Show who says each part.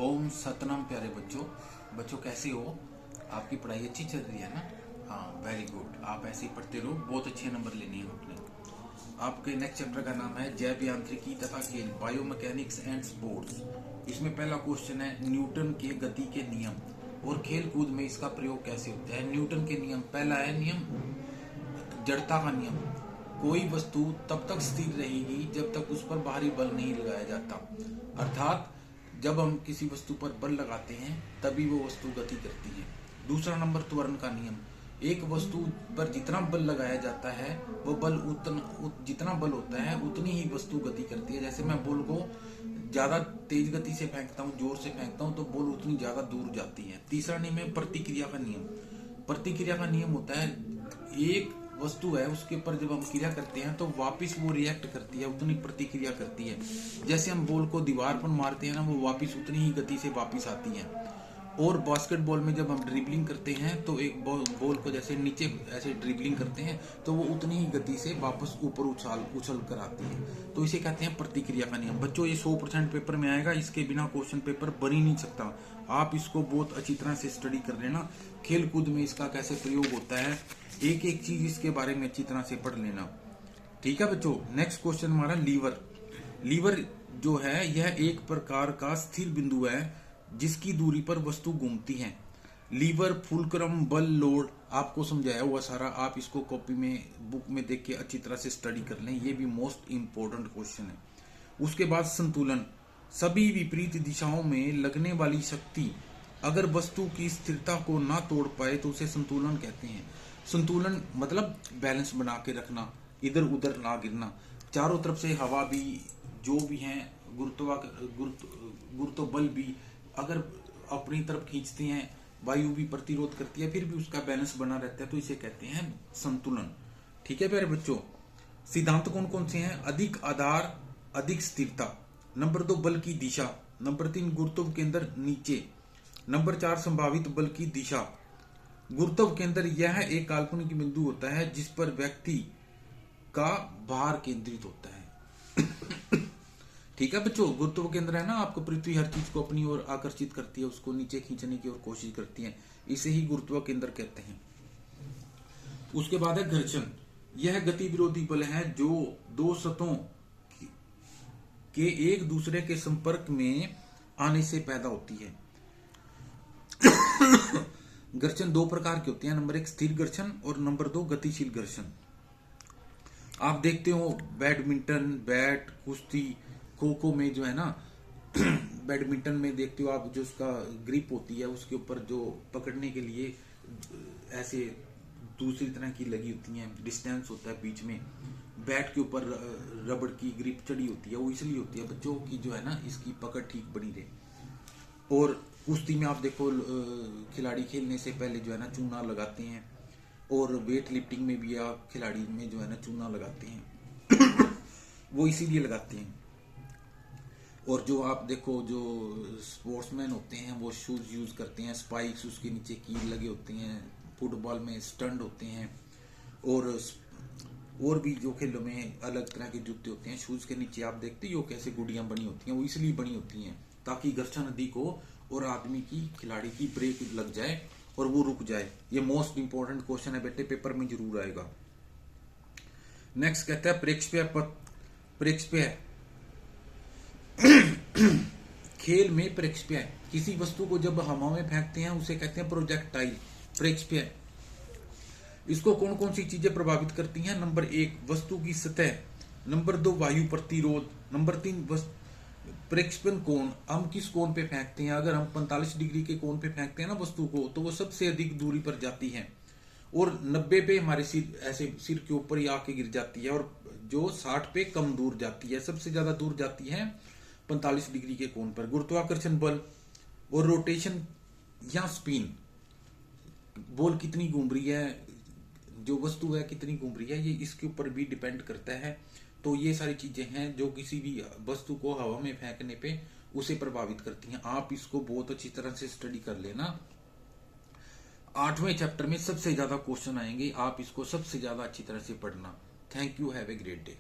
Speaker 1: ओम सतनाम। प्यारे बच्चों कैसे हो? आपकी पढ़ाई अच्छी चल रही है ना? हाँ, वेरी गुड। आप ऐसे ही पढ़ते रहो, बहुत अच्छे नंबर लेने हैं अपने। आपके नेक्स्ट चैप्टर का नाम है जैव यांत्रिकी तथा खेल, बायोमैकेनिक्स एंड स्पोर्ट्स। इसमें पहला क्वेश्चन है न्यूटन के गति के नियम और खेल कूद में इसका प्रयोग कैसे होता है। न्यूटन के नियम, पहला है नियम जड़ता का नियम। कोई वस्तु तब तक स्थिर रहेगी जब तक उस पर बाहरी बल नहीं लगाया जाता, अर्थात जब हम किसी वस्तु पर बल लगाते हैं तभी वो वस्तु गति करती है। दूसरा नंबर त्वरण का नियम। एक वस्तु पर जितना बल लगाया जाता है वो बल जितना बल होता है उतनी ही वस्तु गति करती है। जैसे मैं बॉल को ज्यादा तेज गति से फेंकता हूँ, जोर से फेंकता हूँ, तो बॉल उतनी ज्यादा दूर जाती है। तीसरा नियम है प्रतिक्रिया का नियम। प्रतिक्रिया का नियम होता है एक वस्तु है, उसके ऊपर जब हम क्रिया करते हैं तो वापस वो रिएक्ट करती है, उतनी प्रतिक्रिया करती है। जैसे हम बॉल को दीवार पर मारते हैं ना, वो वापस उतनी ही गति से वापस आती है। और बास्केटबॉल में जब हम ड्रिबलिंग करते हैं तो एक बॉल को जैसे नीचे ऐसे ड्रिबलिंग करते हैं तो वो उतनी ही गति से वापस ऊपर उछल कर आती है। तो इसे कहते हैं प्रतिक्रिया का नियम। बच्चों, ये 100% पेपर में आएगा, इसके बिना क्वेश्चन पेपर बन ही नहीं सकता। आप इसको बहुत अच्छी तरह से स्टडी कर लेना। खेल कूद में इसका कैसे प्रयोग होता है, एक एक चीज इसके बारे में अच्छी तरह से पढ़ लेना। ठीक है बच्चों। नेक्स्ट क्वेश्चन हमारा लीवर। लीवर जो है यह एक प्रकार का स्थिर बिंदु है जिसकी दूरी पर वस्तु घूमती है। लीवर, फुलक्रम, बल, लोड आपको समझाया हुआ सारा। आप इसको कॉपी में, बुक में देख के अच्छी तरह से स्टडी कर लें, ये भी मोस्ट इंपोर्टेंट क्वेश्चन है। उसके बाद संतुलन। सभी विपरीत दिशाओं में लगने वाली शक्ति अगर वस्तु की स्थिरता को ना तोड़ पाए तो उसे संतुलन कहते हैं। संतुलन मतलब बैलेंस बना के रखना, इधर उधर ना गिरना। चारों तरफ से हवा भी, जो भी है, गुरुत्व बल भी अगर अपनी तरफ खींचते हैं, वायु भी प्रतिरोध करती है, फिर भी उसका बैलेंस बना रहता है, तो इसे कहते हैं संतुलन। ठीक है प्यारे बच्चों। सिद्धांत कौन कौन से हैं? अधिक आधार, अधिक स्थिरता। नंबर 2 बल की दिशा। नंबर 3 गुरुत्व केंद्र नीचे। नंबर 4 संभावित बल की दिशा। गुरुत्व केंद्र यह एक काल्पनिक बिंदु होता है जिस पर व्यक्ति का भार केंद्रित होता है। ठीक है बच्चों। गुरुत्व केंद्र है ना, आपको पृथ्वी हर चीज को अपनी ओर आकर्षित करती है, उसको नीचे खींचने की ओर कोशिश करती है, इसे ही गुरुत्व केंद्र कहते हैं। उसके बाद है घर्षण। यह गति विरोधी बल है जो दो सतहों के एक दूसरे के संपर्क में आने से पैदा होती है। घर्षण दो प्रकार की होती है। नंबर 1 स्थिर घर्षण और नंबर 2 गतिशील घर्षण। आप देखते हो बैडमिंटन, बैट, कुश्ती, खो खो में जो है ना, बैडमिंटन में देखते हो आप, जो उसका ग्रिप होती है उसके ऊपर जो पकड़ने के लिए ऐसे दूसरी तरह की लगी होती है, डिस्टेंस होता है बीच में। बैट के ऊपर रबड़ की ग्रिप चढ़ी होती है, वो इसलिए होती है बच्चों की जो है ना, इसकी पकड़ ठीक बनी रहे। और कुश्ती में आप देखो खिलाड़ी खेलने से पहले जो है ना चूना लगाते हैं, और वेट लिफ्टिंग में भी आप खिलाड़ी में जो है ना चूना लगाते हैं वो इसीलिए लगाते हैं। और जो आप देखो जो स्पोर्ट्समैन होते हैं वो शूज यूज करते हैं, स्पाइक्स, उसके नीचे कील लगे होते हैं। फुटबॉल में स्टंड होते हैं, और भी जो खेलों में अलग तरह के जूते होते हैं। शूज के नीचे आप देखते हो कैसे गुड़ियां बनी होती हैं, वो इसलिए बनी होती हैं ताकि घर्षण अधिक हो और आदमी की, खिलाड़ी की ब्रेक लग जाए और वो रुक जाए। ये मोस्ट इंपोर्टेंट क्वेश्चन है बेटे, पेपर में जरूर आएगा। नेक्स्ट कहता है प्रेक्षेप्य पथ। प्रेक्षेप्य खेल में प्रेक्षेप्य, किसी वस्तु को जब हवा में फेंकते हैं उसे कहते हैं प्रोजेक्टाइल। प्रेक्षेप्य इसको कौन कौन सी चीजें प्रभावित करती हैं? नंबर 1 वस्तु की सतह। नंबर 2 वायु प्रतिरोध। नंबर 3 प्रक्षेपण कोण, हम किस कोण पे फेंकते हैं। अगर हम 45 डिग्री के कोण पे फेंकते हैं ना वस्तु को, तो वो सबसे अधिक दूरी पर जाती है, और 90 पे हमारे सिर, ऐसे सिर के ऊपर ही आके गिर जाती है, और जो 60 पे कम दूर जाती है। सबसे ज्यादा दूर जाती है 45 डिग्री के कोण पर। गुरुत्वाकर्षण बल और रोटेशन या स्पिन, बॉल कितनी घूम रही है, जो वस्तु है कितनी घूम रही है, ये इसके ऊपर भी डिपेंड करता है। तो ये सारी चीजें हैं जो किसी भी वस्तु को हवा में फेंकने पे उसे प्रभावित करती हैं। आप इसको बहुत अच्छी तरह से स्टडी कर लेना। 8वें चैप्टर में सबसे ज्यादा क्वेश्चन आएंगे, आप इसको सबसे ज्यादा अच्छी तरह से पढ़ना। Thank you, have a great day.